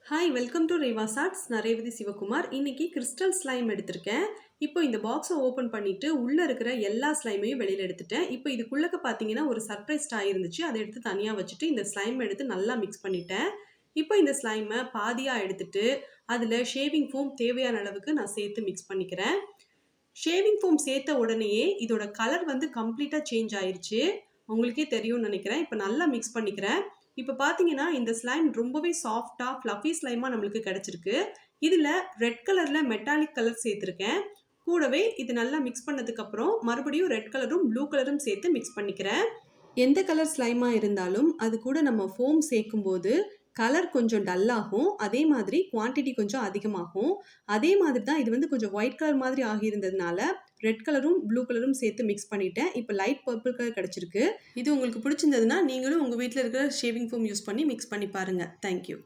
Hi welcome to REVA'S. நான் ரேவதி சிவகுமார். இன்னைக்கு crystal slime எடுத்திருக்கேன். இப்போ இந்த பாக்ஸை ஓப்பன் பண்ணிட்டு உள்ள இருக்கிற எல்லா ஸ்லைமையும் வெளியில எடுத்துட்டேன். இப்போ இதுக்குள்ளக்க பார்த்தீங்கன்னா ஒரு சர்ப்ரைஸ் டாய் இருந்துச்சு. அதை எடுத்து தனியா வச்சுட்டு இந்த ஸ்லைம் எடுத்து நல்லா மிக்ஸ் பண்ணிட்டேன். இப்போ இந்த ஸ்லைமை பாதியா எடுத்துட்டு அதில் ஷேவிங் ஃபோம் தேவையான அளவுக்கு நான் சேர்த்து மிக்ஸ் பண்ணிக்கிறேன். ஷேவிங் ஃபோம் சேர்த்த உடனேயே இதோட கலர் வந்து கம்ப்ளீட்டாக சேஞ்ச் ஆயிருச்சு. உங்களுக்கே தெரியும்னு நினைக்கிறேன். இப்போ நல்லா மிக்ஸ் பண்ணிக்கிறேன். இப்போ பார்த்தீங்கன்னா இந்த ஸ்லைம் ரொம்பவே சாஃப்டாக ஃப்ளஃபி ஸ்லைமாக நம்மளுக்கு கிடச்சிருக்கு. இதில் ரெட் கலரில் மெட்டாலிக் கலர் சேர்த்துருக்கேன். கூடவே இது நல்லா மிக்ஸ் பண்ணதுக்கப்புறம் மறுபடியும் ரெட் கலரும் ப்ளூ கலரும் சேர்த்து மிக்ஸ் பண்ணிக்கிறேன். எந்த கலர் ஸ்லைமாக இருந்தாலும் அது கூட நம்ம ஃபோம் சேர்க்கும்போது கலர் கொஞ்சம் டல்லாகும். அதே மாதிரி குவான்டிட்டி கொஞ்சம் அதிகமாகும். அதே மாதிரி தான் இது வந்து கொஞ்சம் ஒயிட் கலர் மாதிரி ஆகியிருந்ததுனால ரெட் கலரும் ப்ளூ கலரும் சேர்த்து மிக்ஸ் பண்ணிட்டேன். இப்போ லைட் பர்பிள் கலர் கிடச்சிருக்கு. இது உங்களுக்கு பிடிச்சிருந்ததுன்னா நீங்களும் உங்கள் வீட்டில் இருக்கிற ஷேவிங் ஃபோம் யூஸ் பண்ணி மிக்ஸ் பண்ணி பாருங்கள். தேங்க்யூ.